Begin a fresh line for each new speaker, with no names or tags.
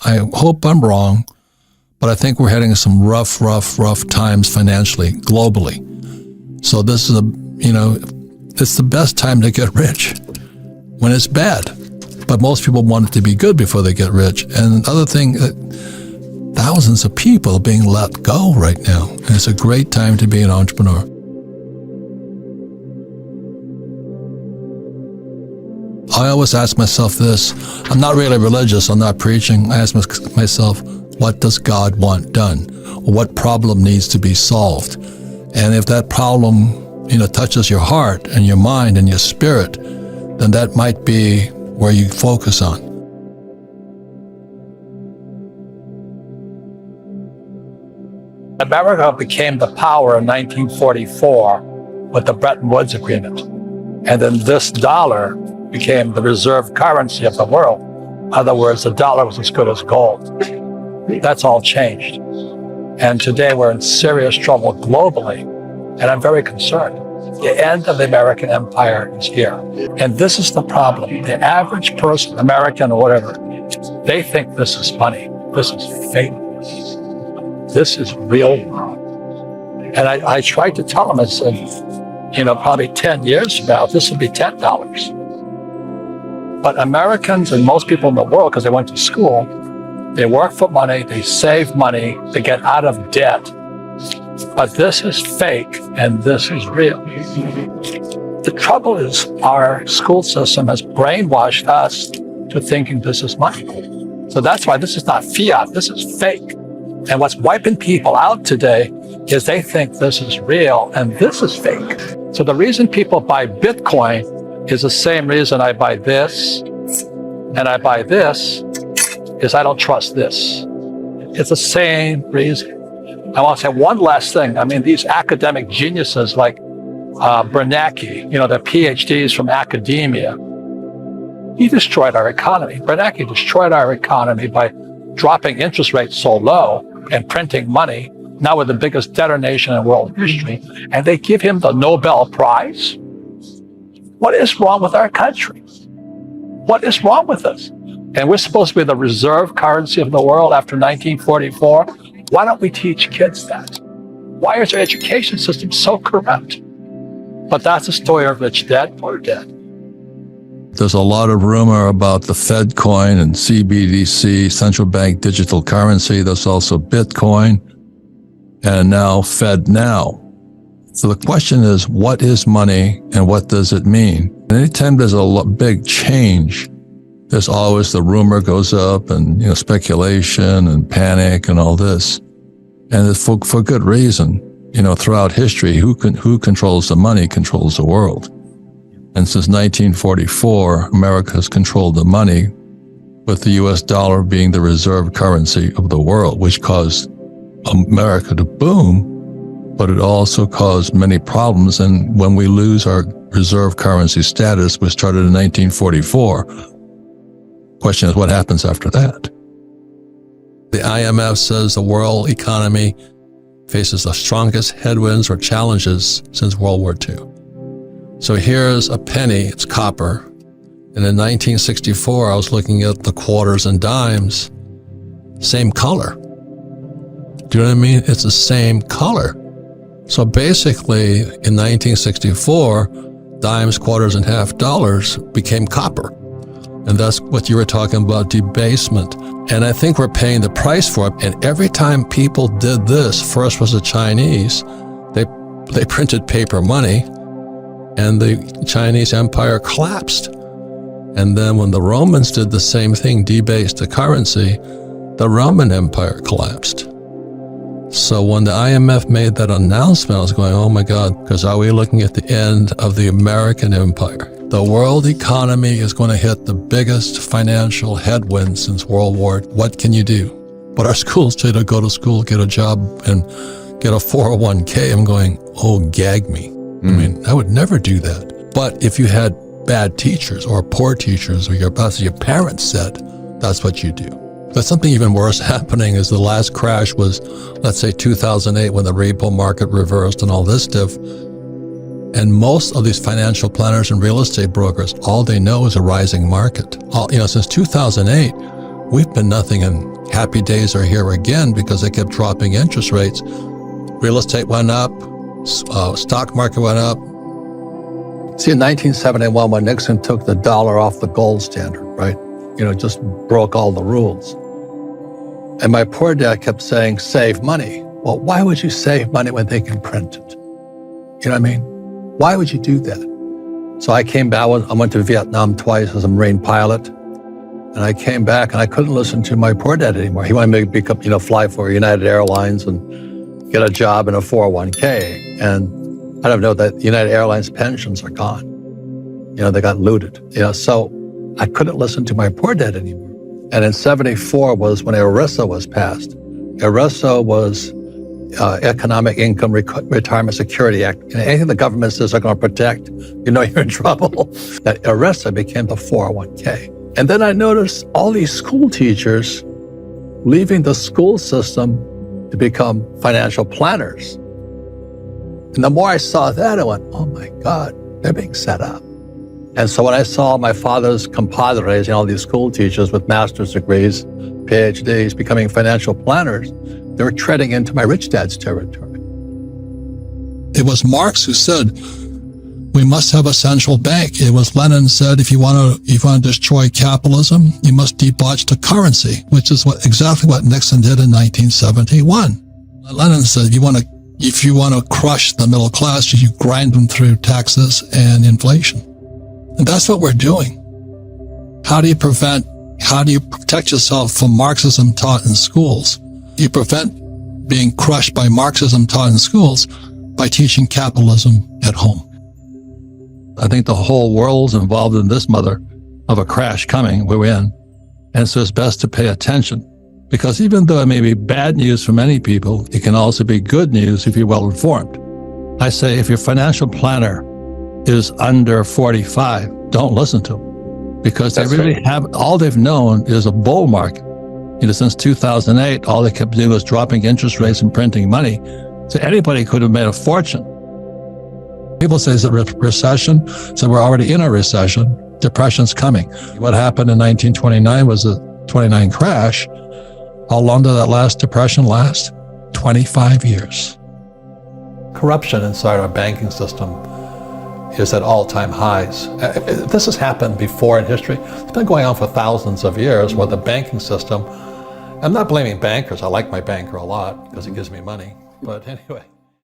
I hope I'm wrong, but I think we're heading some rough times financially, globally. So this is it's the best time to get rich when it's bad. But most people want it to be good before they get rich. And the other thing, thousands of people are being let go right now. And it's a great time to be an entrepreneur. I always ask myself this. I'm not really religious. I'm not preaching. I ask myself, what does God want done? What problem needs to be solved? And if that problem, touches your heart and your mind and your spirit, then that might be where you focus on.
America became the power in 1944 with the Bretton Woods Agreement. And then this dollar became the reserve currency of the world. In other words, the dollar was as good as gold. That's all changed. And today we're in serious trouble globally. And I'm very concerned. The end of the American empire is here. And this is the problem. The average person, American or whatever, they think this is money. This is fake. This is real world. And I tried to tell them, I said, probably 10 years from now, this will be $10. But Americans and most people in the world, because they went to school, they work for money, they save money, they get out of debt. But this is fake and this is real. The trouble is our school system has brainwashed us to thinking this is money. So that's why this is not fiat, this is fake. And what's wiping people out today is they think this is real and this is fake. So the reason people buy Bitcoin is the same reason I buy this and I buy this, is I don't trust this. It's the same reason. I want to say one last thing. I mean, these academic geniuses like Bernanke, the PhDs from academia, he destroyed our economy. Bernanke destroyed our economy by dropping interest rates so low and printing money. Now we're the biggest debtor nation in world history, and they give him the Nobel Prize. What is wrong with our country? What is wrong with us? And we're supposed to be the reserve currency of the world after 1944. Why don't we teach kids that? Why is our education system so corrupt? But that's the story of rich dad, poor dad.
There's a lot of rumor about the Fed coin and CBDC, central bank digital currency. There's also Bitcoin and now Fed Now. So the question is, what is money and what does it mean? And anytime there's a big change, there's always the rumor goes up and speculation and panic and all this. And it's for good reason. Throughout history, who controls the money controls the world. And since 1944, America has controlled the money, with the US dollar being the reserve currency of the world, which caused America to boom, but it also caused many problems. And when we lose our reserve currency status, which started in 1944, question is, what happens after that? The IMF says the world economy faces the strongest headwinds or challenges since World War II. So here's a penny, it's copper. And in 1964, I was looking at the quarters and dimes, same color. Do you know what I mean? It's the same color. So basically, in 1964, dimes, quarters, and half dollars became copper. And that's what you were talking about, debasement. And I think we're paying the price for it. And every time people did this, first was the Chinese, they printed paper money, and the Chinese empire collapsed. And then when the Romans did the same thing, debased the currency, the Roman Empire collapsed. So when the IMF made that announcement, I was going, oh my God, because are we looking at the end of the American empire? The world economy is going to hit the biggest financial headwind since World War. What can you do? But our schools say to go to school, get a job, and get a 401k. I'm going, oh, gag me. I mean, I would never do that. But if you had bad teachers or poor teachers, or your parents said, that's what you do. But something even worse happening is the last crash was, let's say 2008, when the repo market reversed and all this stuff. And most of these financial planners and real estate brokers, all they know is a rising market. Since 2008, We've been nothing, and happy days are here again because they kept dropping interest rates. Real estate went up, stock market went up. See, in 1971, when Nixon took the dollar off the gold standard, right? Just broke all the rules. And my poor dad kept saying, save money. Well, why would you save money when they can print it? You know what I mean? Why would you do that? So I came back, I went to Vietnam twice as a Marine pilot. And I came back and I couldn't listen to my poor dad anymore. He wanted me to become, fly for United Airlines and get a job in a 401k. And I don't know that United Airlines pensions are gone. They got looted. So I couldn't listen to my poor dad anymore. And in 74 was when ERISA was passed. ERISA was Economic Income Retirement Security Act. Anything the government says they're going to protect, you're in trouble. That ERISA became the 401k. And then I noticed all these school teachers leaving the school system to become financial planners. And the more I saw that, I went, oh my God, they're being set up. And so when I saw my father's compadres, all these school teachers with master's degrees, PhDs, becoming financial planners, they were treading into my rich dad's territory. It was Marx who said, we must have a central bank. It was Lenin said, if you want to destroy capitalism, you must debauch the currency, which is exactly what Nixon did in 1971. Lenin said, if you want to crush the middle class, you grind them through taxes and inflation. And that's what we're doing. How do you protect yourself from Marxism taught in schools? You prevent being crushed by Marxism taught in schools by teaching capitalism at home. I think the whole world's involved in this mother of a crash coming. We're in. And so it's best to pay attention, because even though it may be bad news for many people, it can also be good news if you're well informed. I say if your financial planner is under 45, don't listen to them, because they really have, all they've known is a bull market. Since 2008, all they kept doing was dropping interest rates and printing money. So anybody could have made a fortune. People say it's a recession, so we're already in a recession. Depression's coming. What happened in 1929 was a 29 crash. How long did that last depression last? 25 years. Corruption inside our banking system is at all-time highs. This has happened before in history. It's been going on for thousands of years where the banking system, I'm not blaming bankers. I like my banker a lot because he gives me money. But anyway.